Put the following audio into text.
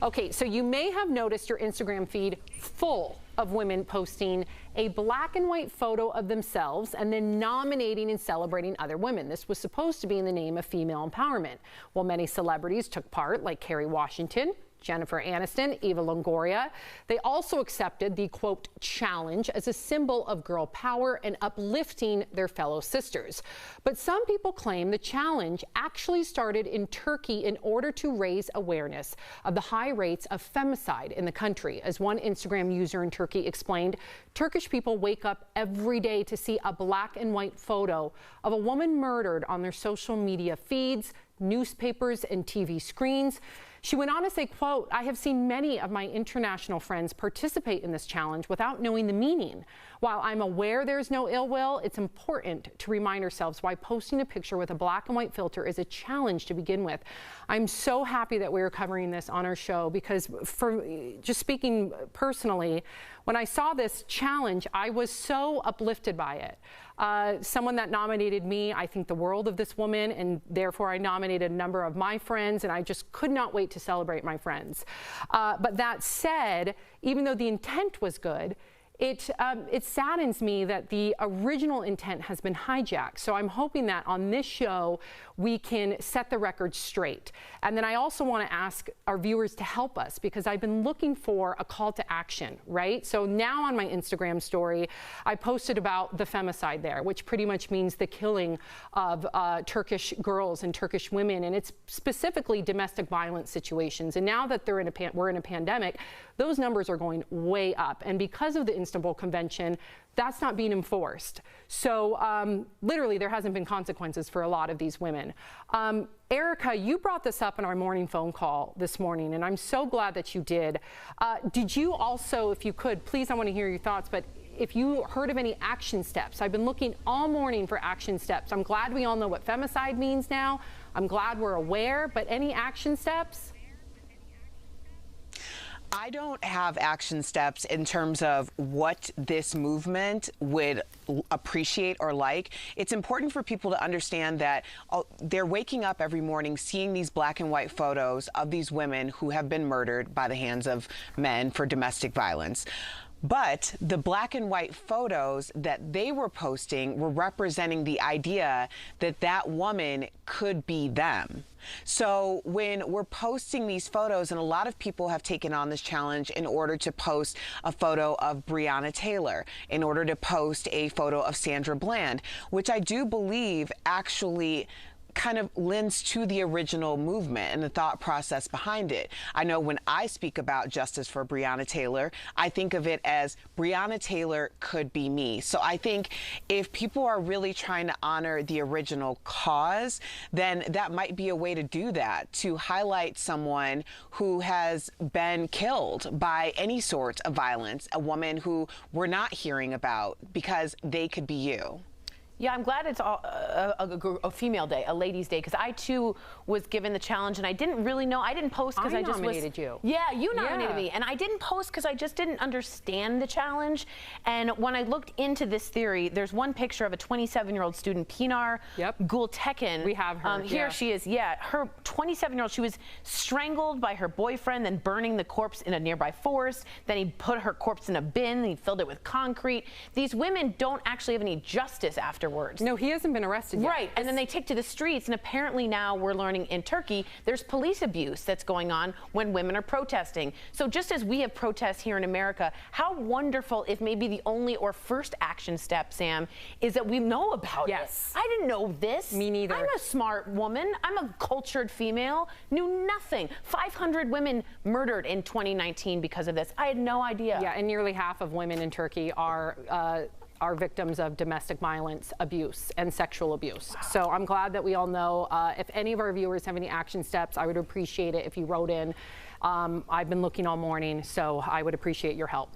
Okay, so you may have noticed your Instagram feed full of women posting a black and white photo of themselves and then nominating and celebrating other women. This was supposed to be in the name of female empowerment. Well, many celebrities took part, like Kerry Washington, Jennifer Aniston, Eva Longoria. They also accepted the, quote, challenge as a symbol of girl power and uplifting their fellow sisters. But some people claim the challenge actually started in Turkey in order to raise awareness of the high rates of femicide in the country. As one Instagram user in Turkey explained, Turkish people wake up every day to see a black and white photo of a woman murdered on their social media feeds, newspapers, and TV screens. She went on to say, quote, "I have seen many of my international friends participate in this challenge without knowing the meaning. While I'm aware there's no ill will, it's important to remind ourselves why posting a picture with a black and white filter is a challenge to begin with." I'm so happy that we're covering this on our show because, for just speaking personally, when I saw this challenge, I was so uplifted by it. Someone that nominated me, I think the world of this woman, and therefore I nominated a number of my friends, and I just could not wait to celebrate my friends. But that said, even though the intent was good, it saddens me that the original intent has been hijacked. So I'm hoping that on this show, we can set the record straight. And then I also want to ask our viewers to help us because I've been looking for a call to action, right? So now on my Instagram story, I posted about the femicide there, which pretty much means the killing of Turkish girls and Turkish women. And it's specifically domestic violence situations. And now that we're in a pandemic, those numbers are going way up. And because of the Istanbul Convention, that's not being enforced. So literally there hasn't been consequences for a lot of these women. Erica, you brought this up in our morning phone call this morning, and I'm so glad that you did. Did you also, if you could, please, I want to hear your thoughts, but if you heard of any action steps? I've been looking all morning for action steps. I'm glad we all know what femicide means now. I'm glad we're aware, but any action steps? I don't have action steps in terms of what this movement would appreciate or like. It's important for people to understand that they're waking up every morning seeing these black and white photos of these women who have been murdered by the hands of men for domestic violence. But the black and white photos that they were posting were representing the idea that that woman could be them. So when we're posting these photos, and a lot of people have taken on this challenge in order to post a photo of Breonna Taylor, in order to post a photo of Sandra Bland, which I do believe actually kind of lends to the original movement and the thought process behind it. I know when I speak about justice for Breonna Taylor, I think of it as Breonna Taylor could be me. So I think if people are really trying to honor the original cause, then that might be a way to do that, to highlight someone who has been killed by any sort of violence, a woman who we're not hearing about, because they could be you. Yeah, I'm glad it's a female day, a ladies' day, because I too was given the challenge and I didn't really know. I didn't post because I just nominated you. Yeah, you nominated me, and I didn't post because I just didn't understand the challenge. And when I looked into this theory, there's one picture of a 27-year-old student, Pinar Gultekin. We have her. Here she is. Yeah, her 27-year-old. She was strangled by her boyfriend, then burning the corpse in a nearby forest. Then he put her corpse in a bin. And he filled it with concrete. These women don't actually have any justice after. No, he hasn't been arrested yet. Right, and then they take to the streets, and apparently now we're learning in Turkey there's police abuse that's going on when women are protesting. So just as we have protests here in America, how wonderful if maybe the only or first action step, Sam, is that we know about it. I didn't know this. Me neither. I'm a smart woman. I'm a cultured female. Knew nothing. 500 women murdered in 2019 because of this. I had no idea. Yeah, and nearly half of women in Turkey are victims of domestic violence, abuse, and sexual abuse. Wow. So I'm glad that we all know. If any of our viewers have any action steps, I would appreciate it if you wrote in. I've been looking all morning, so I would appreciate your help.